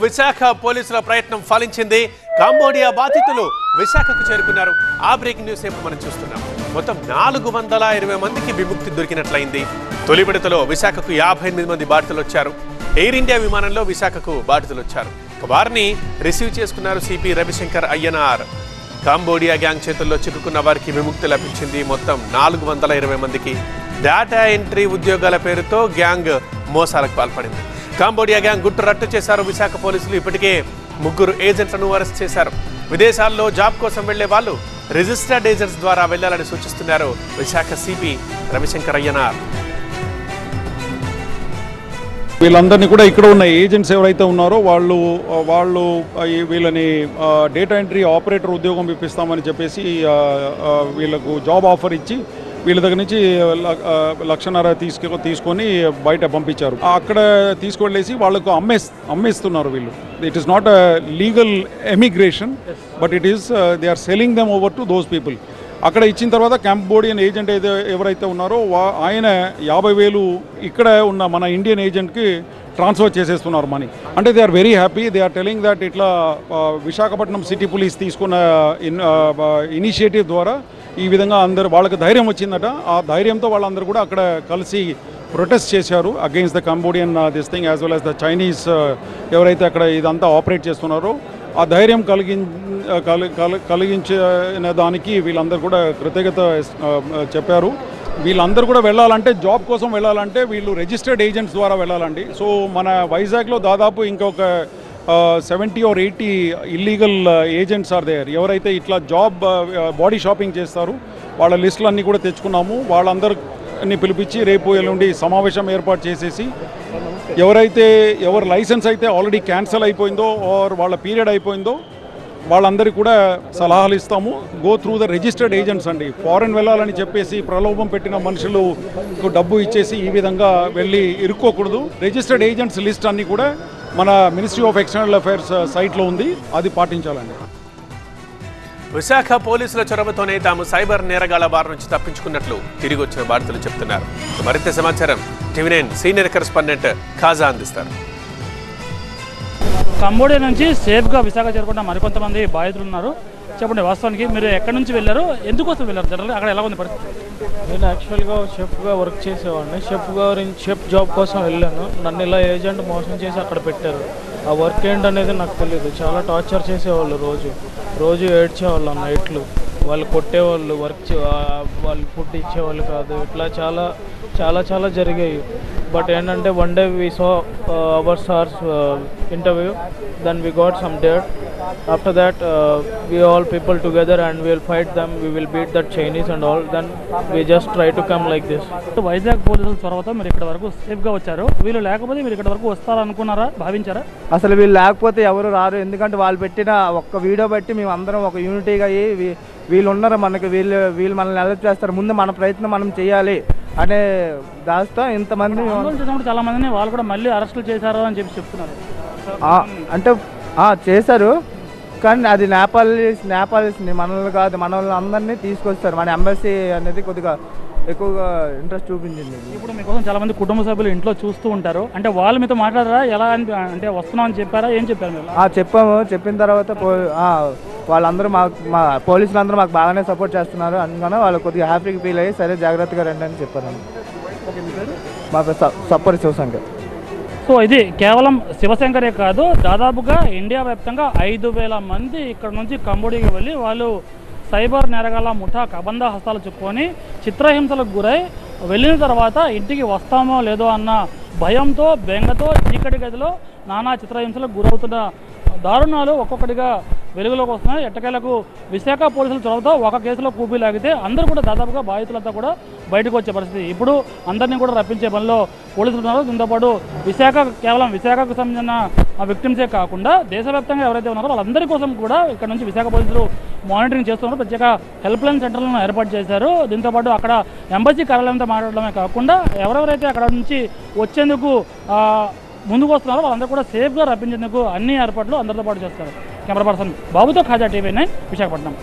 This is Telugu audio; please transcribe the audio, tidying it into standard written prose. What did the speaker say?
విశాఖ పోలీసుల ప్రయత్నం ఫలించింది. కాంబోడియా బాధితులు విశాఖకు చేరుకున్నారు. ఆ బ్రేకింగ్ న్యూస్ ఇప్పుడు మనం చూస్తున్నాం. మొత్తం 420 మందికి విముక్తి దొరికినట్లయింది. తొలి విడతలో విశాఖకు 58 మంది బాధితులు వచ్చారు. ఎయిర్ ఇండియా విమానంలో విశాఖకు బాధితులు వచ్చారు. వారిని రిసీవ్ చేసుకున్నారు సిపి రవిశంకర్ అయ్యనార్. కాంబోడియా గ్యాంగ్ చేతుల్లో చిక్కుకున్న వారికి విముక్తి లభించింది. మొత్తం 420 మందికి డేటా ఎంట్రీ ఉద్యోగాల పేరుతో గ్యాంగ్ మోసాలకు పాల్పడింది. కాంబోడియా గ్యాంగ్ గుట్టు రట్టు చేశారు విశాఖ పోలీసులు. ఇప్పటికే 3 ఏజెంట్లను అరెస్ట్ చేశారు. విదేశాల్లో జాబ్ కోసం వెళ్లే వాళ్ళు రిజిస్టర్డ్ ఏజెంట్స్ ద్వారా వెళ్లాలని సూచిస్తున్నారు విశాఖ సిపి రవిశంకర్ అయ్యనార్. వీళ్ళందరినీ కూడా ఇక్కడ ఉన్న ఏజెంట్స్ ఎవరైతే ఉన్నారో వాళ్ళు వీళ్ళని డేటా ఎంట్రీ ఆపరేటర్ ఉద్యోగం ఇప్పిస్తామని చెప్పేసి వీళ్ళకు జాబ్ ఆఫర్ ఇచ్చి వీళ్ళ దగ్గర నుంచి 1,50,000 తీసుకొని బయట పంపించారు. అక్కడ తీసుకువెళ్ళేసి వాళ్ళకు అమ్మేస్తున్నారు వీళ్ళు. It is not a legal emigration, but it is they are selling them over to those people. అక్కడ ఇచ్చిన తర్వాత కాంబోడియన్ ఏజెంట్ ఎవరైతే ఉన్నారో ఆయన 50,000 ఇక్కడ ఉన్న మన ఇండియన్ ఏజెంట్కి ట్రాన్స్ఫర్ చేసేస్తున్నారు మనీ. అంటే they are very happy. They are telling that ఇట్లా విశాఖపట్నం సిటీ పోలీస్ తీసుకున్న ఇనిషియేటివ్ ద్వారా ఈ విధంగా అందరు వాళ్ళకి ధైర్యం వచ్చిందట. ఆ ధైర్యంతో వాళ్ళందరూ కూడా అక్కడ కలిసి ప్రొటెస్ట్ చేశారు against the Cambodian this thing as well as the Chinese ఎవరైతే అక్కడ ఇదంతా ఆపరేట్ చేస్తున్నారో ఆ ధైర్యం కలిగించిన దానికి వీళ్ళందరూ కూడా కృతజ్ఞత చెప్పారు. వీళ్ళందరూ కూడా వెళ్ళాలంటే జాబ్ కోసం వెళ్ళాలంటే వీళ్ళు రిజిస్టర్డ్ ఏజెంట్స్ ద్వారా వెళ్ళాలండి. సో మన వైజాగ్లో దాదాపు ఇంకొక 70 or 80 illegal agents are there. ఎవరైతే ఇట్లా జాబ్ బాడీ షాపింగ్ చేస్తారు వాళ్ళ లిస్టులు అన్నీ కూడా తెచ్చుకున్నాము. వాళ్ళందరినీ పిలిపించి రేపు ఎల్లుండి సమావేశం ఏర్పాటు చేసేసి ఎవరి లైసెన్స్ అయితే ఆల్రెడీ క్యాన్సిల్ అయిపోయిందో ఆర్ వాళ్ళ పీరియడ్ అయిపోయిందో వాళ్ళందరికీ కూడా సలహాలు ఇస్తాము. Go through the registered agents అండి. ఫారెన్ వెళ్ళాలని చెప్పేసి ప్రలోభం పెట్టిన మనుషులకు డబ్బు ఇచ్చేసి ఈ విధంగా వెళ్ళి ఇరుక్కోకూడదు. రిజిస్టర్డ్ ఏజెంట్స్ లిస్ట్ అన్నీ కూడా మన మినిస్ట్రీ ఆఫ్ ఎక్స్టర్నల్ అఫైర్స్ సైట్లో ఉంది. అది పాటించాలండి. విశాఖ పోలీసుల చొరవతోనే తాము సైబర్ నేరగాళ్ల బారి నుంచి తప్పించుకున్నట్లు తిరిగి వచ్చిన బాధితులు చెప్తున్నారు. మరింత సమాచారం TV9 సీనియర్ కరెస్పాండెంట్ ఖాజా అందిస్తారు. కంబోడియా నుంచి సేఫ్గా విశాఖ చేరుకున్న మరికొంతమంది బాధితులు ఉన్నారు. చెప్పండి, వాస్తవానికి మీరు ఎక్కడి నుంచి వెళ్ళారు, ఎందుకోసం వెళ్ళారు, జనరల్గా అక్కడ ఎలా ఉంది పరిస్థితి? నేను యాక్చువల్గా షెఫ్గా వర్క్ చేసేవాడిని. షెఫ్ జాబ్ కోసం వెళ్ళాను. నన్ను ఇలా ఏజెంట్ మోసం చేసి అక్కడ పెట్టారు. ఆ వర్క్ ఏంటనేది నాకు తెలియదు. చాలా టార్చర్ చేసేవాళ్ళు. రోజు ఏడ్చేవాళ్ళు. నైట్లు వాళ్ళు కొట్టేవాళ్ళు, వాళ్ళు ఫుడ్ ఇచ్చేవాళ్ళు కాదు. ఇట్లా చాలా చాలా చాలా జరిగాయి. బట్ ఏంటంటే one day we saw our sirs interview, then we got some date. After that, we all people together and we will fight them. We will beat that Chinese and all. Then we just try to come like this. Vizag పోలీసుల చొరవతో మీరు ఇక్కడ వరకు సేఫ్గా వచ్చారు. వీళ్ళు లేకపోతే మీరు ఇక్కడ వరకు వస్తారనుకున్నారా, భావించారా? అసలు వీళ్ళు లేకపోతే ఎవరు రారు. ఎందుకంటే వాళ్ళు పెట్టిన ఒక్క వీడియో బట్టి మేము అందరం ఒక యూనిటీగా అయ్యి వీళ్ళు ఉన్నారు మనకి, వీళ్ళు మనల్ని అలర్ట్ చేస్తారు, ముందు మన ప్రయత్నం మనం చేయాలి అనే దాస్తో ఇంతమంది చాలా మందిని వాళ్ళు కూడా మళ్ళీ అరెస్టులు చేశారు అని చెప్తున్నారు. అంటే చేశారు, కానీ అది నేపాలీస్ని మనల్ని కాదు, మన అందరినీ తీసుకొస్తారు. మన ఎంబసీ అనేది కొద్దిగా ఎక్కువగా ఇంట్రెస్ట్ చూపించింది. ఇప్పుడు మీకోసం చాలా మంది కుటుంబ సభ్యులు ఇంట్లో చూస్తూ ఉంటారు. అంటే వాళ్ళు మీతో మాట్లాడారా, ఎలా అంటే వస్తున్నామని చెప్పారా, ఏం చెప్పారు మీరు? చెప్పాము. చెప్పిన తర్వాత వాళ్ళందరూ మా పోలీసులు అందరూ మాకు బాగానే సపోర్ట్ చేస్తున్నారు. అందుకని వాళ్ళు కొద్దిగా హ్యాపీగా ఫీల్ అయ్యి సరే జాగ్రత్తగా రండి అని చెప్పారు. మా సపోర్ట్ శివశంకర్. సో ఇది కేవలం శివశంకరే కాదు, దాదాపుగా ఇండియా వ్యాప్తంగా 5,000 మంది ఇక్కడ నుంచి కంబోడియాకి వెళ్ళి వాళ్ళు సైబర్ నేరగాళ్ల ముఠా కబంధ హస్తాలు చుట్టుకొని చిత్రహింసలకు గురై వెళ్ళిన తర్వాత ఇంటికి వస్తామో లేదో అన్న భయంతో బెంగతో చీకటి గదిలో నానా చిత్రహింసలకు గురవుతున్న దారుణాలు ఒక్కొక్కటిగా వెలుగులోకి వస్తున్నాయి. ఎట్టకేలకు విశాఖ పోలీసుల చొరవతో ఒక కేసులో కూపీ లాగితే అందరూ కూడా దాదాపుగా బాధితులంతా కూడా బయటకు వచ్చే పరిస్థితి. ఇప్పుడు అందరినీ కూడా రప్పించే పనిలో పోలీసులు ఉన్నారు. దీంతోపాటు కేవలం విశాఖకు సంబంధించిన విక్టిమ్సే కాకుండా దేశవ్యాప్తంగా ఎవరైతే ఉన్నారో వాళ్ళందరి కోసం కూడా ఇక్కడ నుంచి విశాఖ పోలీసులు మానిటరింగ్ చేస్తున్నారు. ప్రత్యేక హెల్ప్ లైన్ సెంటర్లను ఏర్పాటు చేశారు. దీంతోపాటు అక్కడ ఎంబసీ కార్యాలయంతో మాట్లాడడమే కాకుండా ఎవరెవరైతే అక్కడ నుంచి వచ్చేందుకు ముందుకు వస్తున్నారో వాళ్ళందరూ కూడా సేఫ్గా రప్పించేందుకు అన్ని ఏర్పాట్లు అందరితో పాటు చేస్తారు. కెమెరా పర్సన్ బాబుతో ఖాజా TV9 విశాఖపట్నం.